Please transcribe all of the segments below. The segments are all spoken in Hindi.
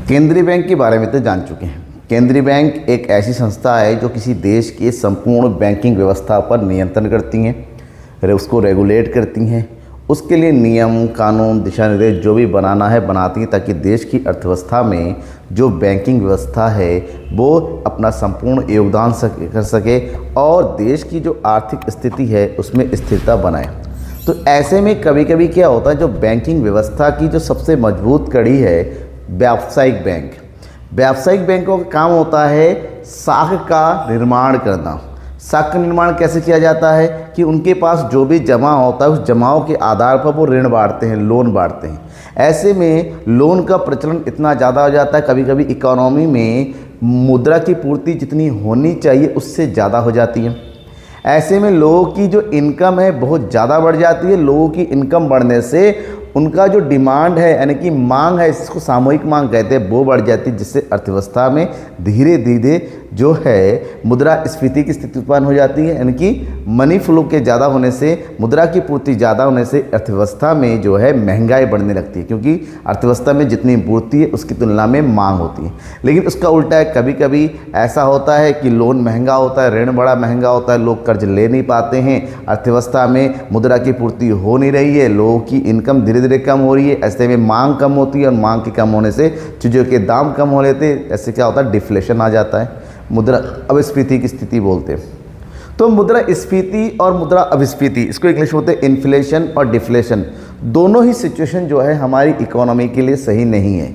केंद्रीय बैंक के बारे में तो जान चुके हैं। केंद्रीय बैंक एक ऐसी संस्था है जो किसी देश के संपूर्ण बैंकिंग व्यवस्था पर नियंत्रण करती हैं, उसको रेगुलेट करती हैं। उसके लिए नियम, कानून, दिशा निर्देश जो भी बनाना है बनाती हैं, ताकि देश की अर्थव्यवस्था में जो बैंकिंग व्यवस्था है वो अपना संपूर्ण योगदान कर सके और देश की जो आर्थिक स्थिति है उसमें स्थिरता बनाए। तो ऐसे में कभी कभी क्या होता है, जो बैंकिंग व्यवस्था की जो सबसे मजबूत कड़ी है व्यावसायिक बैंक। व्यावसायिक बैंकों का काम होता है साख का निर्माण करना। साख का निर्माण कैसे किया जाता है कि उनके पास जो भी जमा होता है उस जमाओं के आधार पर वो ऋण बांटते हैं, लोन बांटते हैं। ऐसे में लोन का प्रचलन इतना ज़्यादा हो जाता है, कभी कभी इकोनॉमी में मुद्रा की पूर्ति जितनी होनी चाहिए उससे ज़्यादा हो जाती है। ऐसे में लोगों की जो इनकम है बहुत ज़्यादा बढ़ जाती है। लोगों की इनकम बढ़ने से उनका जो डिमांड है यानी कि मांग है, इसको सामूहिक मांग कहते हैं, वो बढ़ जाती है, जिससे अर्थव्यवस्था में धीरे धीरे जो है मुद्रास्फीति की स्थिति उत्पन्न हो जाती है। यानी कि मनी फ्लो के ज़्यादा होने से, मुद्रा की पूर्ति ज़्यादा होने से अर्थव्यवस्था में जो है महंगाई बढ़ने लगती है, क्योंकि अर्थव्यवस्था में जितनी पूर्ति है उसकी तुलना में मांग होती है। लेकिन उसका उल्टा है, कभी कभी ऐसा होता है कि लोन महंगा होता है, ऋण बड़ा महंगा होता है, लोग कर्ज ले नहीं पाते हैं, अर्थव्यवस्था में मुद्रा की पूर्ति हो नहीं रही है, लोगों की इनकम धीरे धीरे कम हो रही है। ऐसे में मांग कम होती है और मांग के कम होने से चीज़ों के दाम कम हो लेते हैं। ऐसे क्या होता है, डिफ्लेशन आ जाता है, मुद्रा अपस्फीति की स्थिति बोलते हैं। तो मुद्रास्फीति और मुद्रा अपस्फीति, इसको इंग्लिश में बोलते हैं इन्फ्लेशन और डिफ्लेशन। दोनों ही सिचुएशन जो है हमारी इकोनॉमी के लिए सही नहीं है।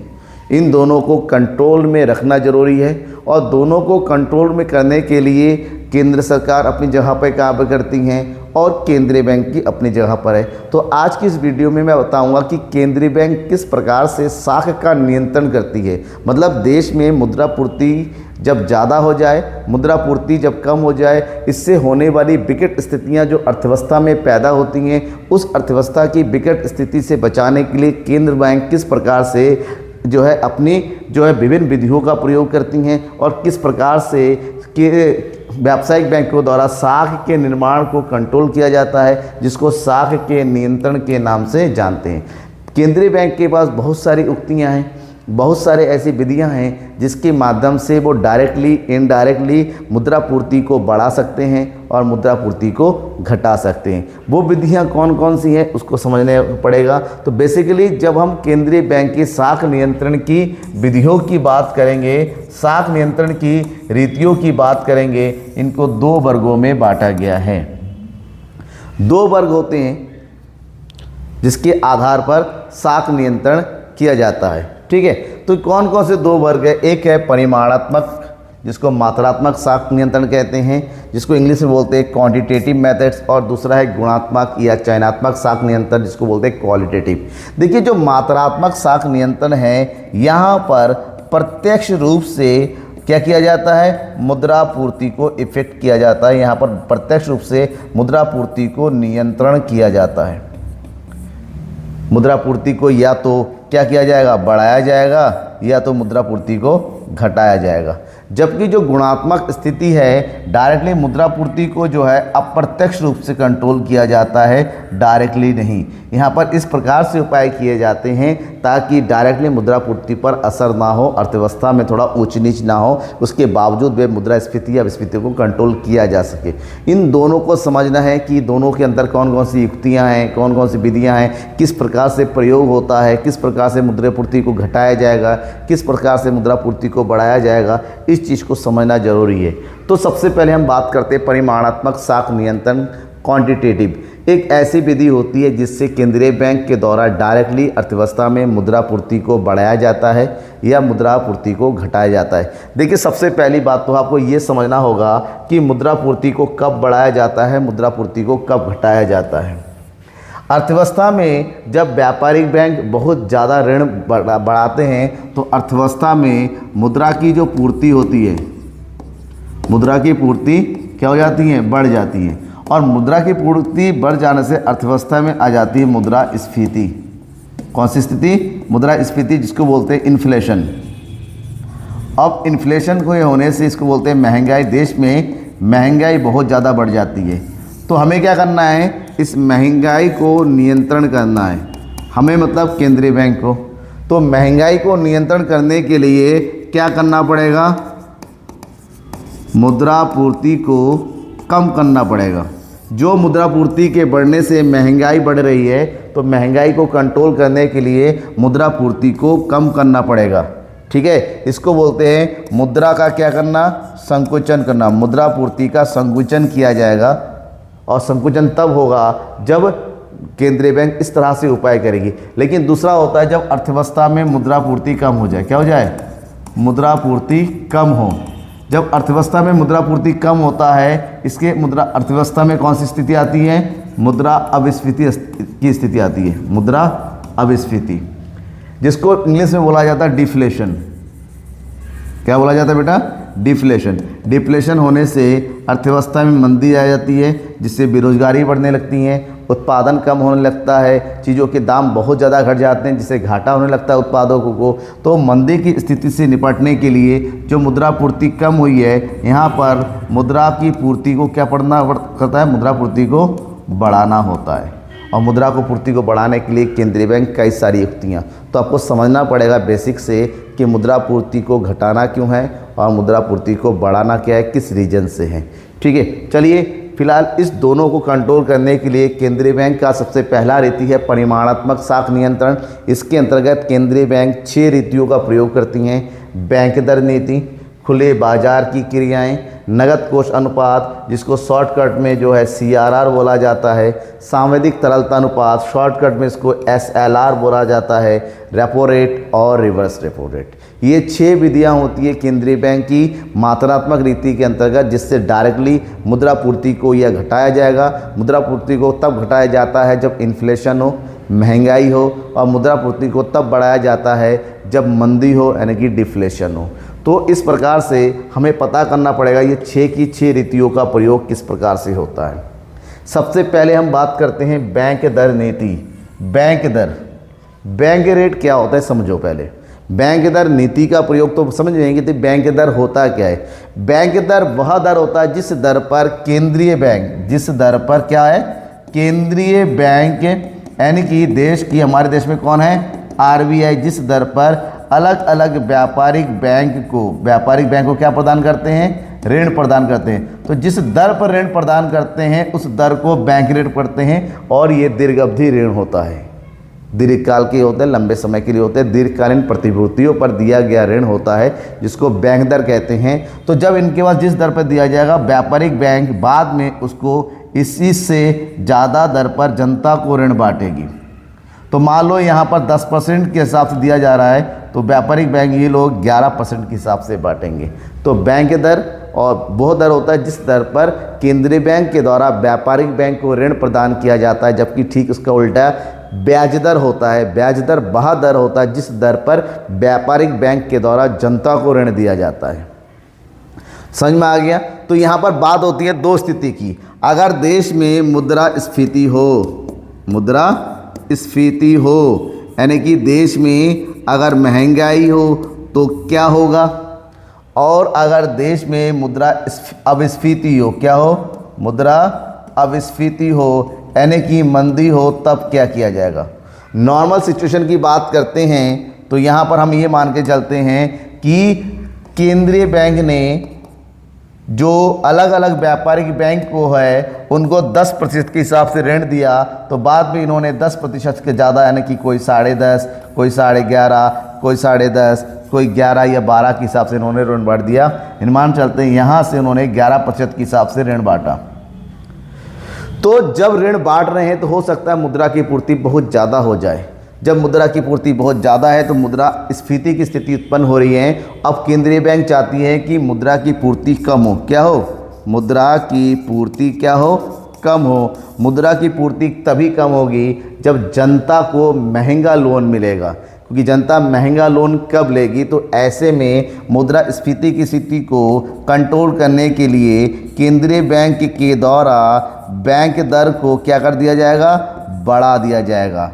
इन दोनों को कंट्रोल में रखना जरूरी है और दोनों को कंट्रोल में करने के लिए केंद्र सरकार अपनी जगह पर काम करती हैं और केंद्रीय बैंक की अपनी जगह पर है। तो आज की इस वीडियो में मैं बताऊंगा कि केंद्रीय बैंक किस प्रकार से साख का नियंत्रण करती है। मतलब देश में मुद्रा पूर्ति जब ज़्यादा हो जाए, मुद्रा पूर्ति जब कम हो जाए, इससे होने वाली विकट स्थितियां जो अर्थव्यवस्था में पैदा होती हैं, उस अर्थव्यवस्था की विकट स्थिति से बचाने के लिए केंद्र बैंक किस प्रकार से जो है अपनी जो है विभिन्न विधियों का प्रयोग करती हैं और किस प्रकार से व्यावसायिक बैंकों द्वारा साख के निर्माण को कंट्रोल किया जाता है, जिसको साख के नियंत्रण के नाम से जानते हैं। केंद्रीय बैंक के पास बहुत सारी उक्तियां हैं, बहुत सारे ऐसी विधियां हैं जिसके माध्यम से वो डायरेक्टली इनडायरेक्टली मुद्रा पूर्ति को बढ़ा सकते हैं और मुद्रा पूर्ति को घटा सकते हैं। वो विधियां कौन कौन सी हैं उसको समझने पड़ेगा। तो बेसिकली जब हम केंद्रीय बैंक के साख नियंत्रण की विधियों की बात करेंगे, साख नियंत्रण की रीतियों की बात करेंगे, इनको दो वर्गों में बांटा गया है। दो वर्ग होते हैं जिसके आधार पर साख नियंत्रण किया जाता है। ठीक है, तो कौन कौन से दो वर्ग है? एक है परिमाणात्मक, जिसको मात्रात्मक साख नियंत्रण कहते हैं, जिसको इंग्लिश में बोलते हैं क्वांटिटेटिव मेथड्स, और दूसरा है गुणात्मक या चयनात्मक साख नियंत्रण, जिसको बोलते हैं क्वालिटेटिव। देखिए, जो मात्रात्मक साख नियंत्रण है, यहाँ पर प्रत्यक्ष रूप से क्या किया जाता है, मुद्रा पूर्ति को इफेक्ट किया जाता है। यहाँ पर प्रत्यक्ष रूप से मुद्रा पूर्ति को नियंत्रण किया जाता है। मुद्रा पूर्ति को या तो क्या किया जाएगा, बढ़ाया जाएगा, या तो मुद्रा पूर्ति को घटाया जाएगा। जबकि जो गुणात्मक स्थिति है, डायरेक्टली मुद्रा पूर्ति को जो है अप्रत्यक्ष रूप से कंट्रोल किया जाता है, डायरेक्टली नहीं। यहाँ पर इस प्रकार से उपाय किए जाते हैं ताकि डायरेक्टली मुद्रा पूर्ति पर असर ना हो, अर्थव्यवस्था में थोड़ा ऊंच नीच ना हो, उसके बावजूद वे मुद्रास्फीति या विस्फीति को कंट्रोल किया जा सके। इन दोनों को समझना है कि दोनों के अंदर कौन कौन सी युक्तियाँ हैं, कौन कौन सी विधियाँ हैं, किस प्रकार से प्रयोग होता है, किस प्रकार से मुद्रा पूर्ति को घटाया जाएगा, किस प्रकार से मुद्रा पूर्ति को बढ़ाया जाएगा, इस चीज़ को समझना जरूरी है। तो सबसे पहले हम बात करते हैं परिमाणात्मक साख नियंत्रण, क्वांटिटेटिव। एक ऐसी विधि होती है जिससे केंद्रीय बैंक के द्वारा डायरेक्टली अर्थव्यवस्था में मुद्रा पूर्ति को बढ़ाया जाता है या मुद्रा पूर्ति को घटाया जाता है। देखिए, सबसे पहली बात तो आपको ये समझना होगा कि मुद्रा पूर्ति को कब बढ़ाया जाता है, मुद्रा पूर्ति को कब घटाया जाता है। अर्थव्यवस्था में जब व्यापारिक बैंक बहुत ज़्यादा ऋण बढ़ाते हैं तो अर्थव्यवस्था में मुद्रा की जो पूर्ति होती है, मुद्रा की पूर्ति क्या हो जाती है, बढ़ जाती है। और मुद्रा की पूर्ति बढ़ जाने से अर्थव्यवस्था में आ जाती है मुद्रास्फीति। कौन सी स्थिति? मुद्रास्फीति, जिसको बोलते हैं इन्फ्लेशन। अब इन्फ्लेशन को होने से इसको बोलते हैं महंगाई। देश में महंगाई बहुत ज़्यादा बढ़ जाती है। तो हमें क्या करना है, इस महंगाई को नियंत्रण करना है हमें, मतलब केंद्रीय बैंक को। तो महंगाई को नियंत्रण करने के लिए क्या करना पड़ेगा, मुद्रापूर्ति को कम करना पड़ेगा। जो मुद्रापूर्ति के बढ़ने से महंगाई बढ़ रही है, तो महंगाई को कंट्रोल करने के लिए मुद्रापूर्ति को कम करना पड़ेगा। ठीक है, इसको बोलते हैं मुद्रा का क्या करना, संकुचन करना। मुद्रापूर्ति का संकुचन किया जाएगा, और संकुचन तब होगा जब केंद्रीय बैंक इस तरह से उपाय करेगी। लेकिन दूसरा होता है जब अर्थव्यवस्था में मुद्रापूर्ति कम हो जाए। क्या हो जाए, मुद्रापूर्ति कम हो। जब अर्थव्यवस्था में मुद्रापूर्ति कम होता है, इसके मुद्रा अर्थव्यवस्था में कौन सी स्थिति आती है, मुद्रा अपस्फीति की स्थिति आती है। मुद्रा अपस्फीति, जिसको इंग्लिश में बोला जाता है डिफ्लेशन। क्या बोला जाता है बेटा, डिफ्लेशन। डिफ्लेशन होने से अर्थव्यवस्था में मंदी आ जाती है, जिससे बेरोजगारी बढ़ने लगती है, उत्पादन कम होने लगता है, चीज़ों के दाम बहुत ज़्यादा घट जाते हैं, जिससे घाटा होने लगता है उत्पादकों को। तो मंदी की स्थिति से निपटने के लिए जो मुद्रापूर्ति कम हुई है, यहाँ पर मुद्रा की पूर्ति को क्या करना करता है, मुद्रापूर्ति को बढ़ाना होता है। और मुद्रा को पूर्ति को बढ़ाने के लिए केंद्रीय बैंक कई सारी युक्तियाँ, तो आपको समझना पड़ेगा बेसिक से कि मुद्रापूर्ति को घटाना क्यों है और मुद्रापूर्ति को बढ़ाना क्या है, किस रीजन से है। ठीक है, चलिए फिलहाल इस दोनों को कंट्रोल करने के लिए केंद्रीय बैंक का सबसे पहला रीति है परिमाणात्मक साख नियंत्रण। इसके अंतर्गत केंद्रीय बैंक 6 रीतियों का प्रयोग करती हैं। बैंक दर नीति, खुले बाजार की क्रियाएं, नगद कोष अनुपात जिसको शॉर्टकट में जो है CRR बोला जाता है, सांविधिक तरलता अनुपात शॉर्टकट में इसको SLR बोला जाता है, रेपो रेट और रिवर्स रेपो रेट। ये 6 विधियां होती है केंद्रीय बैंक की मात्रात्मक रीति के अंतर्गत, जिससे डायरेक्टली मुद्रापूर्ति को यह घटाया जाएगा। मुद्रापूर्ति को तब घटाया जाता है जब इन्फ्लेशन हो, महंगाई हो, और मुद्रापूर्ति को तब बढ़ाया जाता है जब मंदी हो, यानी कि डिफ्लेशन हो। तो इस प्रकार से हमें पता करना पड़ेगा ये 6 की 6 रीतियों का प्रयोग किस प्रकार से होता है। सबसे पहले हम बात करते हैं बैंक दर नीति। बैंक दर, बैंक रेट क्या होता है समझो पहले। बैंक दर नीति का प्रयोग तो समझ लेंगे, तो बैंक दर होता क्या है। बैंक दर वह दर होता है जिस दर पर केंद्रीय बैंक, जिस दर पर क्या है, केंद्रीय बैंक यानी कि देश की, हमारे देश में कौन है, RBI, जिस दर पर अलग अलग व्यापारिक बैंक को क्या प्रदान करते हैं, ऋण प्रदान करते हैं। तो जिस दर पर ऋण प्रदान करते हैं उस दर को बैंक ऋण करते हैं, और ये दीर्घ अवधि ऋण होता है। दीर्घकाल के होते हैं, लंबे समय के लिए होते हैं, दीर्घकालीन प्रतिभूतियों पर दिया गया ऋण होता है, जिसको बैंक दर कहते हैं। तो जब इनके पास जिस दर पर दिया जाएगा, व्यापारिक बैंक बाद में उसको इसी से ज़्यादा दर पर जनता को ऋण बांटेगी। तो मान लो यहाँ पर 10% के हिसाब से दिया जा रहा है, तो व्यापारिक बैंक ये लोग 11% के हिसाब से बांटेंगे। तो बैंक दर और वह दर होता है जिस दर पर केंद्रीय बैंक के द्वारा व्यापारिक बैंक को ऋण प्रदान किया जाता है, जबकि ठीक उसका उल्टा ब्याज दर होता है। ब्याज दर वह दर होता है जिस दर पर व्यापारिक बैंक के द्वारा जनता को ऋण दिया जाता है। समझ में आ गया। तो यहाँ पर बात होती है 2 स्थिति की। अगर देश में मुद्रास्फीति हो, मुद्रास्फीति हो यानी कि देश में अगर महंगाई हो तो क्या होगा, और अगर देश में मुद्रा अपस्फीति हो, क्या हो, मुद्रा अपस्फीति हो यानी कि मंदी हो, तब क्या किया जाएगा। नॉर्मल सिचुएशन की बात करते हैं तो यहाँ पर हम ये मान के चलते हैं कि केंद्रीय बैंक ने जो अलग अलग व्यापारिक बैंक को है उनको 10% के हिसाब से ऋण दिया, तो बाद में इन्होंने 10% के ज़्यादा यानी कि कोई 10.5, कोई 11.5, कोई 10.5, कोई 11 या 12 के हिसाब से इन्होंने ऋण बांट दिया। मान चलते हैं यहाँ से उन्होंने 11% के हिसाब से ऋण बांटा। तो जब ऋण बांट रहे हैं तो हो सकता है मुद्रा की पूर्ति बहुत ज़्यादा हो जाए। जब मुद्रा की पूर्ति बहुत ज़्यादा है तो मुद्रास्फीति की स्थिति उत्पन्न हो रही है। अब केंद्रीय बैंक चाहती है कि मुद्रा की पूर्ति कम हो, क्या हो, मुद्रा की पूर्ति क्या हो, कम हो। मुद्रा की पूर्ति तभी कम होगी जब जनता को महंगा लोन मिलेगा, क्योंकि जनता महंगा लोन कब लेगी, तो ऐसे में मुद्रास्फीति की स्थिति को कंट्रोल करने के लिए केंद्रीय बैंक के द्वारा बैंक दर को क्या कर दिया जाएगा, बढ़ा दिया जाएगा।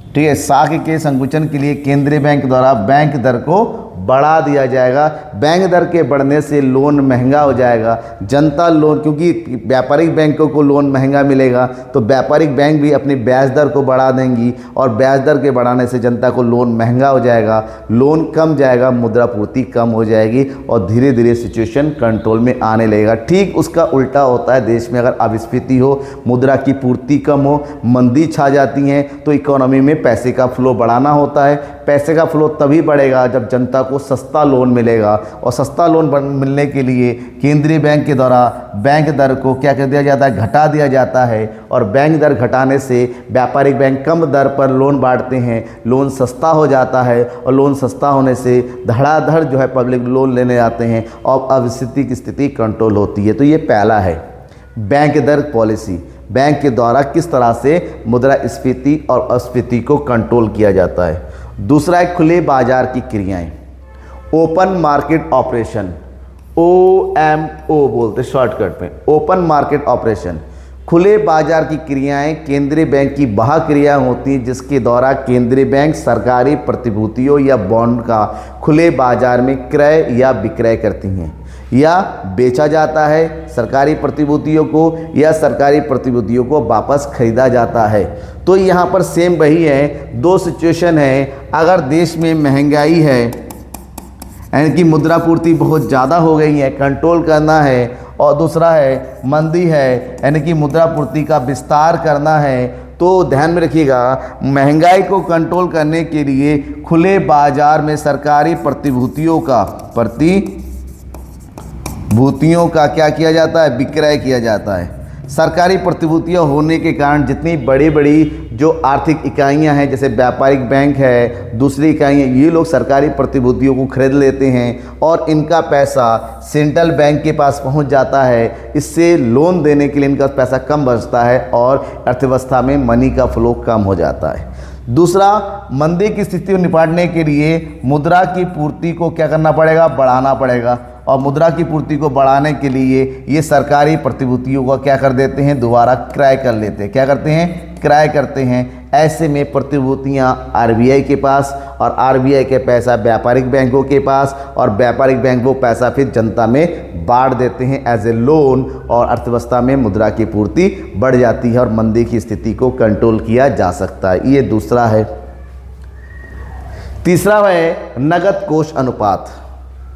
ठीक है, साख के संकुचन के लिए केंद्रीय बैंक द्वारा बैंक दर को बढ़ा दिया जाएगा। बैंक दर के बढ़ने से लोन महंगा हो जाएगा, जनता लोन, क्योंकि व्यापारिक बैंकों को लोन महंगा मिलेगा तो व्यापारिक बैंक भी अपनी ब्याज दर को बढ़ा देंगी और ब्याज दर के बढ़ाने से जनता को लोन महंगा हो जाएगा, लोन कम जाएगा, मुद्रा पूर्ति कम हो जाएगी और धीरे धीरे सिचुएशन कंट्रोल में आने लगेगा। ठीक उसका उल्टा होता है देश में, अगर अपस्फीति हो, मुद्रा की पूर्ति कम हो, मंदी छा जाती है तो इकोनॉमी में पैसे का फ्लो बढ़ाना होता है। पैसे का फ्लो तभी बढ़ेगा जब जनता को सस्ता लोन मिलेगा और सस्ता लोन मिलने के लिए केंद्रीय बैंक के द्वारा बैंक दर को क्या कर दिया जाता है, घटा दिया जाता है और बैंक दर घटाने से व्यापारिक बैंक कम दर पर लोन बांटते हैं, लोन सस्ता हो जाता है और लोन सस्ता होने से धड़ाधड़ जो है पब्लिक लोन लेने आते हैं और अपस्फीति की स्थिति कंट्रोल होती है। तो ये पहला है बैंक दर पॉलिसी, बैंक के द्वारा किस तरह से मुद्रास्फीति और अपस्फीति को कंट्रोल किया जाता है। दूसरा है खुले बाजार की क्रियाएं, ओपन मार्केट ऑपरेशन, OMO बोलते शॉर्टकट में, ओपन मार्केट ऑपरेशन। खुले बाजार की क्रियाएं केंद्रीय बैंक की वह क्रिया होती हैं जिसके द्वारा केंद्रीय बैंक सरकारी प्रतिभूतियों या बॉन्ड का खुले बाजार में क्रय या विक्रय करती हैं या बेचा जाता है सरकारी प्रतिभूतियों को या सरकारी प्रतिभूतियों को वापस खरीदा जाता है। तो यहाँ पर सेम वही है, दो सिचुएशन है। अगर देश में महंगाई है यानी कि मुद्रा पूर्ति बहुत ज़्यादा हो गई है, कंट्रोल करना है, और दूसरा है मंदी है यानी कि मुद्रा पूर्ति का विस्तार करना है, तो ध्यान में रखिएगा महंगाई को कंट्रोल करने के लिए खुले बाजार में सरकारी प्रतिभूतियों का क्या किया जाता है, विक्रय किया जाता है। सरकारी प्रतिभूतियां होने के कारण जितनी बड़ी बड़ी जो आर्थिक इकाइयां हैं जैसे व्यापारिक बैंक है, दूसरी इकाइयां, ये लोग सरकारी प्रतिभूतियों को खरीद लेते हैं और इनका पैसा सेंट्रल बैंक के पास पहुंच जाता है। इससे लोन देने के लिए इनका पैसा कम बचता है और अर्थव्यवस्था में मनी का फ्लो कम हो जाता है। दूसरा, मंदी की स्थिति को निपटने के लिए मुद्रा की पूर्ति को क्या करना पड़ेगा, बढ़ाना पड़ेगा और मुद्रा की पूर्ति को बढ़ाने के लिए ये सरकारी प्रतिभूतियों का क्या कर देते हैं, दोबारा क्रय कर लेते हैं। क्या करते हैं, क्रय करते हैं। ऐसे में प्रतिभूतियां RBI के पास और RBI के पैसा व्यापारिक बैंकों के पास और व्यापारिक बैंक वो पैसा फिर जनता में बांट देते हैं एज ए लोन और अर्थव्यवस्था में मुद्रा की पूर्ति बढ़ जाती है और मंदी की स्थिति को कंट्रोल किया जा सकता है। ये दूसरा है। तीसरा है नगद कोष अनुपात,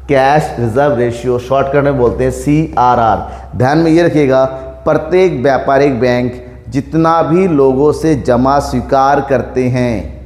कैश रिजर्व रेशियो, शॉर्टकट में बोलते हैं CRR। ध्यान में ये रखिएगा, प्रत्येक व्यापारिक बैंक जितना भी लोगों से जमा स्वीकार करते हैं,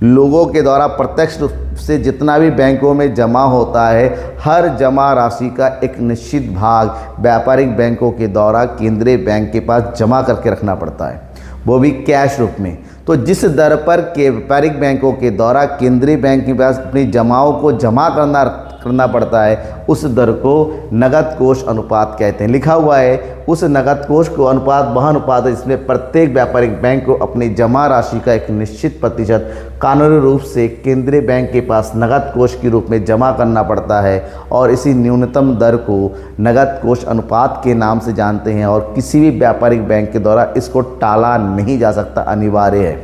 लोगों के द्वारा प्रत्यक्ष रूप से जितना भी बैंकों में जमा होता है, हर जमा राशि का एक निश्चित भाग व्यापारिक बैंकों के द्वारा केंद्रीय बैंक के पास जमा करके रखना पड़ता है, वो भी कैश रूप में। तो जिस दर पर के व्यापारिक बैंकों के द्वारा केंद्रीय बैंक के पास अपनी जमाओं को जमा करना पड़ता है, उस दर को नगद कोष अनुपात कहते हैं। लिखा हुआ है उस नगद कोष को अनुपात वह अनुपात है जिसमें प्रत्येक व्यापारिक बैंक को अपनी जमा राशि का एक निश्चित प्रतिशत कानूनी रूप से केंद्रीय बैंक के पास नगद कोष के रूप में जमा करना पड़ता है और इसी न्यूनतम दर को नगद कोष अनुपात के नाम से जानते हैं और किसी भी व्यापारिक बैंक के द्वारा इसको टाला नहीं जा सकता, अनिवार्य है।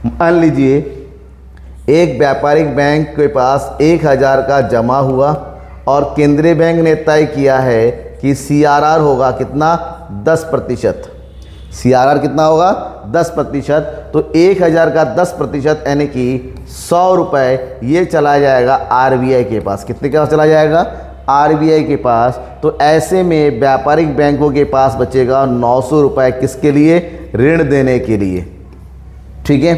मान लीजिए एक व्यापारिक बैंक के पास 1000 का जमा हुआ और केंद्रीय बैंक ने तय किया है कि CRR होगा कितना, 10%। CRR कितना होगा, 10%। तो 1000 का 10% यानी कि 100 रुपये ये चला जाएगा RBI के पास। कितने के पास चला जाएगा, RBI के पास। तो ऐसे में व्यापारिक बैंकों के पास बचेगा 900 रुपये, किसके लिए, ऋण देने के लिए। ठीक है,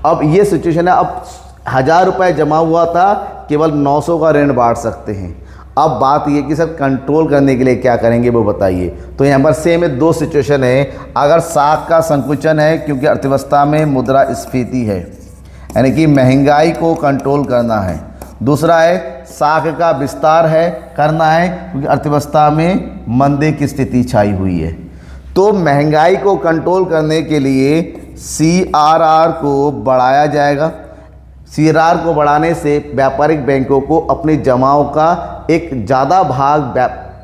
अब ये सिचुएशन है, अब 1000 रुपये जमा हुआ था, केवल 900 का ऋण बांट सकते हैं। अब बात ये कि सर कंट्रोल करने के लिए क्या करेंगे वो बताइए। तो यहाँ पर सेम है, दो सिचुएशन है। अगर साख का संकुचन है क्योंकि अर्थव्यवस्था में मुद्रास्फीति है यानी कि महंगाई को कंट्रोल करना है, दूसरा है साख का विस्तार है करना है क्योंकि अर्थव्यवस्था में मंदी की स्थिति छाई हुई है। तो महंगाई को कंट्रोल करने के लिए CRR को बढ़ाया जाएगा। CRR को बढ़ाने से व्यापारिक बैंकों को अपनी जमाओं का एक ज़्यादा भाग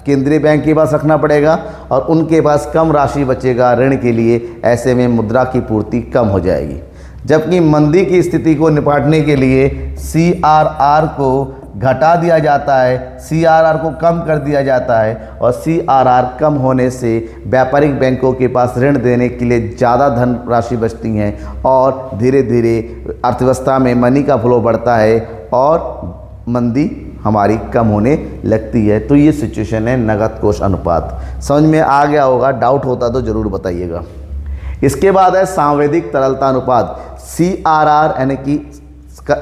केंद्रीय बैंक के पास रखना पड़ेगा और उनके पास कम राशि बचेगा ऋण के लिए। ऐसे में मुद्रा की पूर्ति कम हो जाएगी। जबकि मंदी की स्थिति को निपटने के लिए CRR को घटा दिया जाता है, CRR को कम कर दिया जाता है, और CRR कम होने से व्यापारिक बैंकों के पास ऋण देने के लिए ज़्यादा धनराशि बचती हैं और धीरे धीरे अर्थव्यवस्था में मनी का फ्लो बढ़ता है और मंदी हमारी कम होने लगती है। तो ये सिचुएशन है नगद कोष अनुपात। समझ में आ गया होगा, डाउट होता तो ज़रूर बताइएगा। इसके बाद है सांवेदिक तरलता अनुपात। CRR यानी कि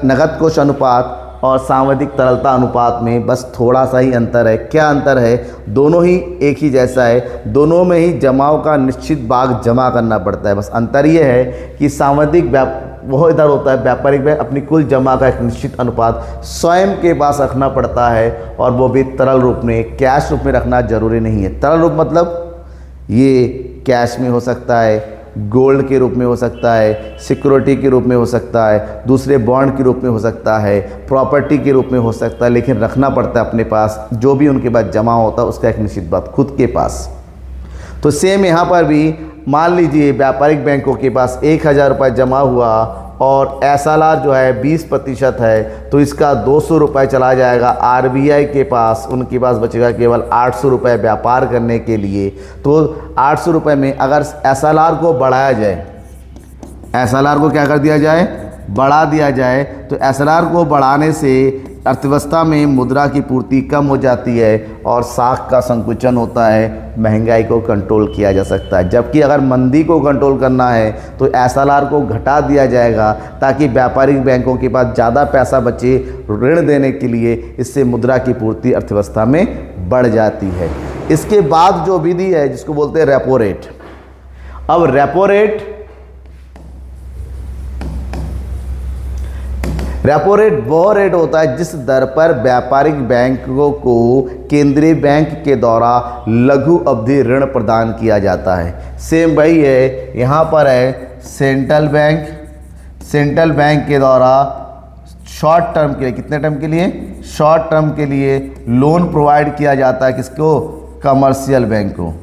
नगद कोष अनुपात और सांवेदिक तरलता अनुपात में बस थोड़ा सा ही अंतर है। क्या अंतर है? दोनों ही एक ही जैसा है, दोनों में ही जमाव का निश्चित भाग जमा करना पड़ता है। बस अंतर ये है कि सांवेदिक वो इधर होता है, व्यापारिक बैंक अपनी कुल जमा का एक निश्चित अनुपात स्वयं के पास रखना पड़ता है, और वो भी तरल रूप में, कैश रूप में रखना जरूरी नहीं है। तरल रूप मतलब ये कैश में हो सकता है, गोल्ड के रूप में हो सकता है, सिक्योरिटी के रूप में हो सकता है, दूसरे बॉन्ड के रूप में हो सकता है, प्रॉपर्टी के रूप में हो सकता है, लेकिन रखना पड़ता है अपने पास। जो भी उनके पास जमा होता है उसका एक निश्चित बात खुद के पास। तो सेम यहाँ पर भी मान लीजिए व्यापारिक बैंकों के पास 1000 रुपये जमा हुआ और SLR जो है 20% है, तो इसका 200 रुपये चला जाएगा RBI के पास। उनके पास बचेगा केवल 800 रुपये व्यापार करने के लिए। तो 800 रुपये में अगर SLR को बढ़ाया जाए, SLR को क्या कर दिया जाए? बढ़ा दिया जाए, तो SLR को बढ़ाने से अर्थव्यवस्था में मुद्रा की पूर्ति कम हो जाती है और साख का संकुचन होता है, महंगाई को कंट्रोल किया जा सकता है। जबकि अगर मंदी को कंट्रोल करना है तो SLR को घटा दिया जाएगा ताकि व्यापारिक बैंकों के पास ज़्यादा पैसा बचे ऋण देने के लिए। इससे मुद्रा की पूर्ति अर्थव्यवस्था में बढ़ जाती है। इसके बाद जो विधि है जिसको बोलते हैं रेपो रेट। अब रेपो रेट वह रेट होता है जिस दर पर व्यापारिक बैंकों को केंद्रीय बैंक के द्वारा लघु अवधि ऋण प्रदान किया जाता है। सेम वही है, यहाँ पर है सेंट्रल बैंक के द्वारा शॉर्ट टर्म के लिए, कितने टर्म के लिए? शॉर्ट टर्म के लिए लोन प्रोवाइड किया जाता है। किसको? कमर्शियल बैंक को,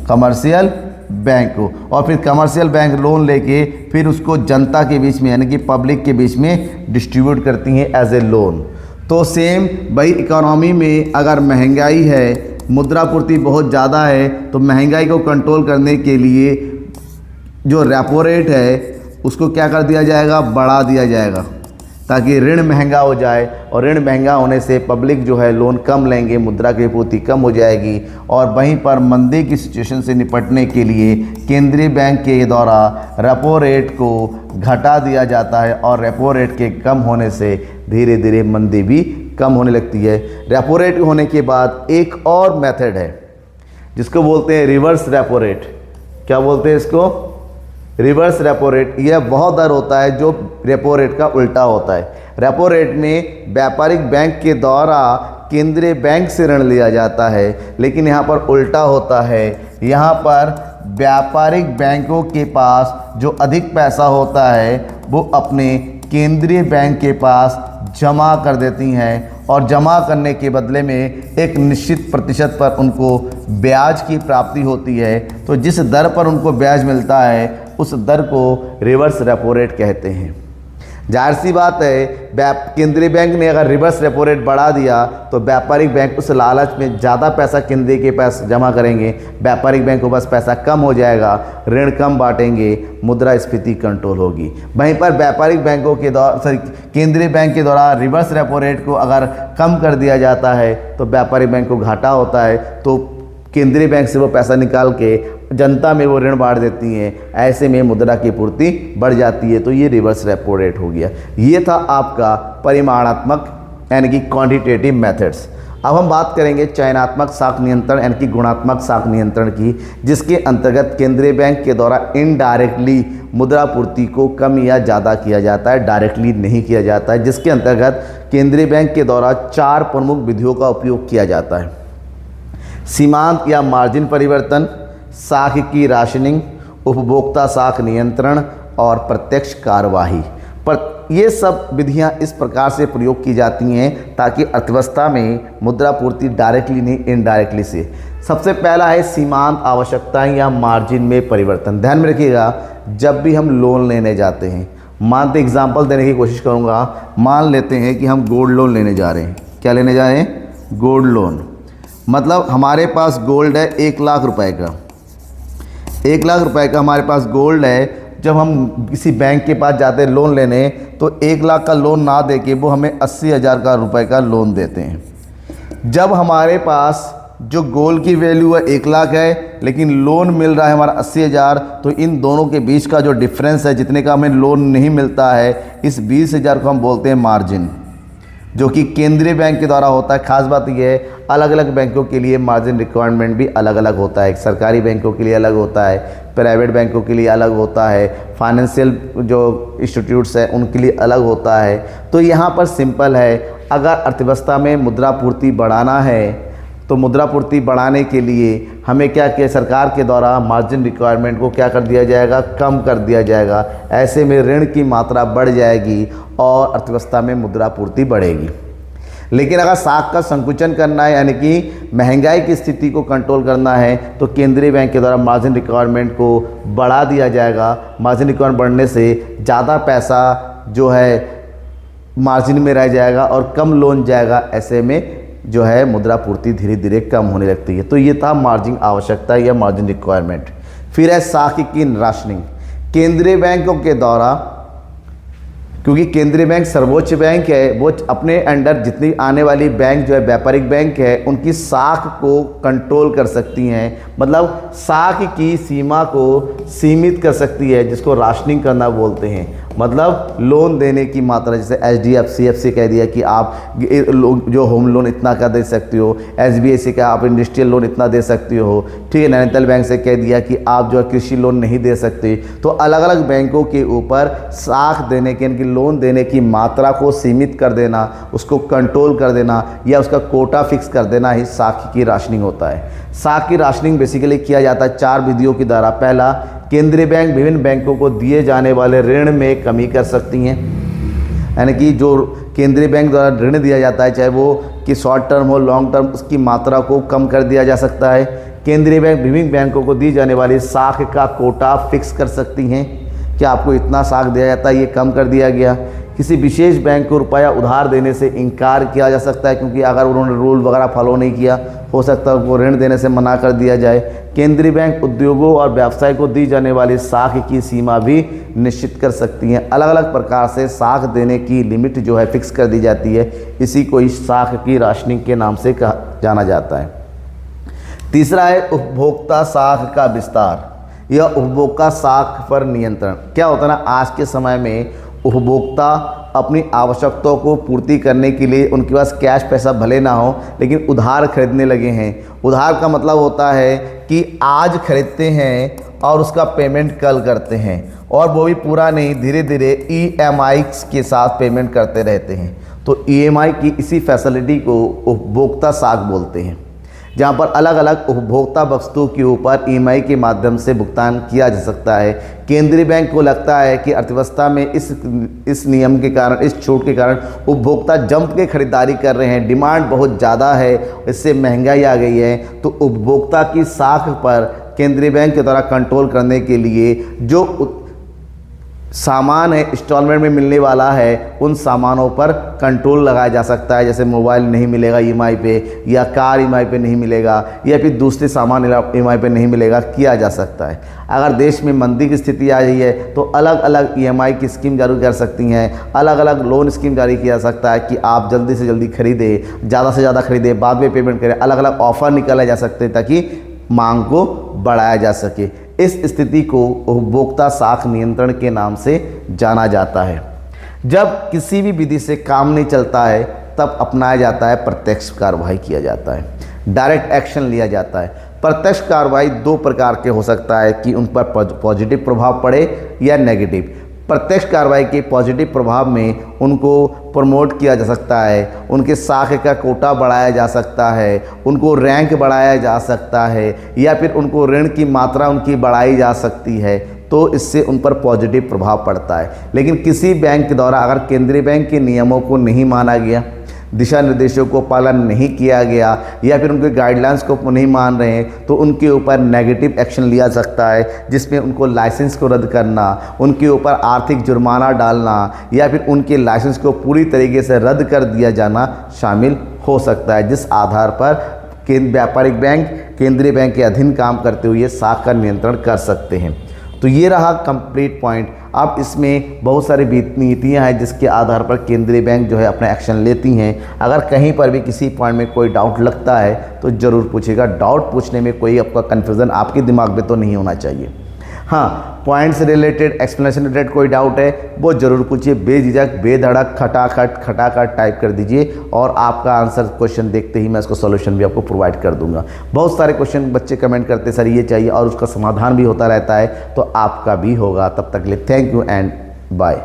कमर्शियल बैंक को। और फिर कमर्शियल बैंक लोन लेके फिर उसको जनता के बीच में यानी कि पब्लिक के बीच में डिस्ट्रीब्यूट करती हैं एज ए लोन। तो सेम भाई इकोनॉमी में अगर महंगाई है, मुद्रा पूर्ति बहुत ज़्यादा है, तो महंगाई को कंट्रोल करने के लिए जो रेपो रेट है उसको क्या कर दिया जाएगा? बढ़ा दिया जाएगा ताकि ऋण महंगा हो जाए, और ऋण महंगा होने से पब्लिक जो है लोन कम लेंगे, मुद्रा की पूर्ति कम हो जाएगी। और वहीं पर मंदी की सिचुएशन से निपटने के लिए केंद्रीय बैंक के द्वारा रेपो रेट को घटा दिया जाता है, और रेपो रेट के कम होने से धीरे धीरे मंदी भी कम होने लगती है। रेपो रेट होने के बाद एक और मेथड है जिसको बोलते हैं रिवर्स रेपो रेट। क्या बोलते हैं इसको? Reverse repo rate. यह वह दर होता है जो रेपो रेट का उल्टा होता है। रेपो रेट में व्यापारिक बैंक के द्वारा केंद्रीय बैंक से ऋण लिया जाता है, लेकिन यहाँ पर उल्टा होता है। यहाँ पर व्यापारिक बैंकों के पास जो अधिक पैसा होता है वो अपने केंद्रीय बैंक के पास जमा कर देती हैं, और जमा करने के बदले में एक निश्चित प्रतिशत पर उनको ब्याज की प्राप्ति होती है। तो जिस दर पर उनको ब्याज मिलता है उस दर को रिवर्स रेपो रेट कहते हैं। जाहिर सी बात है, केंद्रीय बैंक ने अगर रिवर्स रेपो रेट बढ़ा दिया तो व्यापारिक बैंक उस लालच में ज़्यादा पैसा केंद्रीय के पास जमा करेंगे, व्यापारिक बैंक को बस पैसा कम हो जाएगा, ऋण कम बांटेंगे, मुद्रास्फीति कंट्रोल होगी। वहीं पर व्यापारिक बैंकों के द्वारा केंद्रीय बैंक के द्वारा रिवर्स रेपो रेट को अगर कम कर दिया जाता है तो व्यापारिक बैंक को घाटा होता है, तो केंद्रीय बैंक से वो पैसा निकाल के जनता में वो ऋण बांट देती हैं। ऐसे में मुद्रा की पूर्ति बढ़ जाती है। तो ये रिवर्स रेपो रेट हो गया। ये था आपका परिमाणात्मक यानी कि क्वांटिटेटिव मेथड्स। अब हम बात करेंगे चयनात्मक साख नियंत्रण यानी कि गुणात्मक साख नियंत्रण की, जिसके अंतर्गत केंद्रीय बैंक के द्वारा इनडायरेक्टली मुद्रा पूर्ति को कम या ज़्यादा किया जाता है, डायरेक्टली नहीं किया जाता है। जिसके अंतर्गत केंद्रीय बैंक के द्वारा 4 प्रमुख विधियों का उपयोग किया जाता है। सीमांत या मार्जिन परिवर्तन, साख की राशनिंग, उपभोक्ता साख नियंत्रण और प्रत्यक्ष कार्यवाही। पर ये सब विधियां इस प्रकार से प्रयोग की जाती हैं ताकि अर्थव्यवस्था में मुद्रा पूर्ति डायरेक्टली नहीं इनडायरेक्टली से। सबसे पहला है सीमांत आवश्यकताएं या मार्जिन में परिवर्तन। ध्यान में रखिएगा, जब भी हम लोन लेने जाते हैं, मानते एग्जांपल देने की कोशिश करूँगा। मान लेते हैं कि हम गोल्ड लोन लेने जा रहे हैं। क्या लेने जा रहे हैं? Gold loan. मतलब हमारे पास गोल्ड है 1 लाख रुपए का। 1 लाख रुपए का हमारे पास गोल्ड है। जब हम किसी बैंक के पास जाते हैं लोन लेने, तो 1 लाख का लोन ना दे के वो हमें 80,000 का रुपए का लोन देते हैं। जब हमारे पास जो गोल्ड की वैल्यू है 1 लाख है, लेकिन लोन मिल रहा है हमारा 80,000, तो इन दोनों के बीच का जो डिफरेंस है, जितने का हमें लोन नहीं मिलता है, इस 20,000 को हम बोलते हैं मार्जिन, जो कि केंद्रीय बैंक के द्वारा होता है। खास बात यह है, अलग अलग बैंकों के लिए मार्जिन रिक्वायरमेंट भी अलग अलग होता है। सरकारी बैंकों के लिए अलग होता है, प्राइवेट बैंकों के लिए अलग होता है, फाइनेंशियल जो इंस्टीट्यूट्स हैं उनके लिए अलग होता है। तो यहाँ पर सिंपल है, अगर अर्थव्यवस्था में मुद्रापूर्ति बढ़ाना है तो मुद्रापूर्ति बढ़ाने के लिए हमें क्या किया, सरकार के द्वारा मार्जिन रिक्वायरमेंट को क्या कर दिया जाएगा, कम कर दिया जाएगा। ऐसे में ऋण की मात्रा बढ़ जाएगी और अर्थव्यवस्था में मुद्रापूर्ति बढ़ेगी। लेकिन अगर साख का संकुचन करना है, यानी कि महंगाई की स्थिति को कंट्रोल करना है, तो केंद्रीय बैंक के द्वारा मार्जिन रिक्वायरमेंट को बढ़ा दिया जाएगा। मार्जिन रिक्वायरमेंट बढ़ने से ज़्यादा पैसा जो है मार्जिन में रह जाएगा और कम लोन जाएगा। ऐसे में जो है मुद्रापूर्ति धीरे धीरे कम होने लगती है। तो ये था मार्जिन आवश्यकता या मार्जिन रिक्वायरमेंट। फिर है साख की राशनिंग। केंद्रीय बैंकों के द्वारा, क्योंकि केंद्रीय बैंक सर्वोच्च बैंक है, वो अपने अंडर जितनी आने वाली बैंक जो है व्यापारिक बैंक है, उनकी साख को कंट्रोल कर सकती हैं। मतलब साख की सीमा को सीमित कर सकती है, जिसको राशनिंग करना बोलते हैं। मतलब लोन देने की मात्रा, जैसे HDFC से कह दिया कि आप जो होम लोन इतना का दे सकते हो, SBI से कहा आप इंडस्ट्रियल लोन इतना दे सकते हो, ठीक है। नैनीताल बैंक से कह दिया कि आप जो है कृषि लोन नहीं दे सकते। तो अलग अलग बैंकों के ऊपर साख देने के, इनकी लोन देने की मात्रा को सीमित कर देना, उसको कंट्रोल कर देना या उसका कोटा फिक्स कर देना ही साख की राशनिंग होता है। साख की राशनिंग बेसिकली किया जाता है 4 विधियों के द्वारा। पहला, केंद्रीय बैंक विभिन्न बैंकों को दिए जाने वाले ऋण में कमी कर सकती हैं, यानी कि जो केंद्रीय बैंक द्वारा ऋण दिया जाता है, चाहे वो कि शॉर्ट टर्म हो लॉन्ग टर्म, उसकी मात्रा को कम कर दिया जा सकता है। केंद्रीय बैंक विभिन्न बैंकों को दी जाने वाली साख का कोटा फिक्स कर सकती हैं कि आपको इतना साख दिया जाता है, ये कम कर दिया गया। किसी विशेष बैंक को रुपया उधार देने से इनकार किया जा सकता है, क्योंकि अगर उन्होंने रूल वगैरह फॉलो नहीं किया, हो सकता है उनको ऋण देने से मना कर दिया जाए। केंद्रीय बैंक उद्योगों और व्यवसाय को दी जाने वाली साख की सीमा भी निश्चित कर सकती हैं। अलग अलग प्रकार से साख देने की लिमिट जो है फिक्स कर दी जाती है। इसी को इस साख की राशनिंग के नाम से जाना जाता है। तीसरा है उपभोक्ता साख का विस्तार या उपभोक्ता साख पर नियंत्रण। क्या होता है ना, आज के समय में उपभोक्ता अपनी आवश्यकताओं को पूर्ति करने के लिए उनके पास कैश पैसा भले ना हो, लेकिन उधार खरीदने लगे हैं। उधार का मतलब होता है कि आज खरीदते हैं और उसका पेमेंट कल करते हैं, और वो भी पूरा नहीं, धीरे धीरे EMI के साथ पेमेंट करते रहते हैं। तो EMI की इसी फैसिलिटी को उपभोक्ता साख बोलते हैं, जहाँ पर अलग अलग उपभोक्ता वस्तुओं के ऊपर EMI के माध्यम से भुगतान किया जा सकता है। केंद्रीय बैंक को लगता है कि अर्थव्यवस्था में इस नियम के कारण, इस छूट के कारण उपभोक्ता जंप के खरीदारी कर रहे हैं, डिमांड बहुत ज़्यादा है, इससे महंगाई आ गई है। तो उपभोक्ता की साख पर केंद्रीय बैंक के द्वारा कंट्रोल करने के लिए जो सामान है इंस्टॉलमेंट में मिलने वाला है, उन सामानों पर कंट्रोल लगाया जा सकता है। जैसे मोबाइल नहीं मिलेगा EMI पे, या कार EMI पे नहीं मिलेगा, या फिर दूसरे सामान EMI पे नहीं मिलेगा, किया जा सकता है। अगर देश में मंदी की स्थिति आ रही है तो अलग अलग EMI की स्कीम जारी कर सकती हैं, अलग अलग लोन स्कीम जारी किया जा सकता है कि आप जल्दी से जल्दी खरीदें, ज़्यादा से ज़्यादा खरीदें, बाद में पेमेंट करें। अलग अलग ऑफर निकाले जा सकते हैं ताकि मांग को बढ़ाया जा सके। इस स्थिति को उपभोक्ता साख नियंत्रण के नाम से जाना जाता है। जब किसी भी विधि से काम नहीं चलता है, तब अपनाया जाता है प्रत्यक्ष कार्रवाई किया जाता है, डायरेक्ट एक्शन लिया जाता है। प्रत्यक्ष कार्रवाई 2 प्रकार के हो सकता है कि उन पर पॉजिटिव प्रभाव पड़े या नेगेटिव। प्रत्यक्ष कार्रवाई के पॉजिटिव प्रभाव में उनको प्रमोट किया जा सकता है, उनके साख का कोटा बढ़ाया जा सकता है, उनको रैंक बढ़ाया जा सकता है, या फिर उनको ऋण की मात्रा उनकी बढ़ाई जा सकती है। तो इससे उन पर पॉजिटिव प्रभाव पड़ता है। लेकिन किसी बैंक के द्वारा अगर केंद्रीय बैंक के नियमों को नहीं माना गया, दिशा निर्देशों को पालन नहीं किया गया या फिर उनके गाइडलाइंस को नहीं मान रहे हैं तो उनके ऊपर नेगेटिव एक्शन लिया सकता है, जिसमें उनको लाइसेंस को रद्द करना, उनके ऊपर आर्थिक जुर्माना डालना या फिर उनके लाइसेंस को पूरी तरीके से रद्द कर दिया जाना शामिल हो सकता है, जिस आधार पर व्यापारिक बैंक केंद्रीय बैंक के अधीन काम करते हुए साख का नियंत्रण कर सकते हैं। तो ये रहा कंप्लीट पॉइंट। अब इसमें बहुत सारी नीतियाँ हैं जिसके आधार पर केंद्रीय बैंक जो है अपना एक्शन लेती हैं। अगर कहीं पर भी किसी पॉइंट में कोई डाउट लगता है तो ज़रूर पूछिएगा। डाउट पूछने में कोई आपका कन्फ्यूज़न आपके दिमाग में तो नहीं होना चाहिए। हाँ, पॉइंट से रिलेटेड, एक्सप्लेनेशन रिलेटेड कोई डाउट है वो ज़रूर पूछिए, बेझिझक बेधड़क खटाखट टाइप कर दीजिए और आपका आंसर क्वेश्चन देखते ही मैं उसका सॉल्यूशन भी आपको प्रोवाइड कर दूंगा। बहुत सारे क्वेश्चन बच्चे कमेंट करते सर ये चाहिए और उसका समाधान भी होता रहता है, तो आपका भी होगा। तब तक के लिए थैंक यू एंड बाय।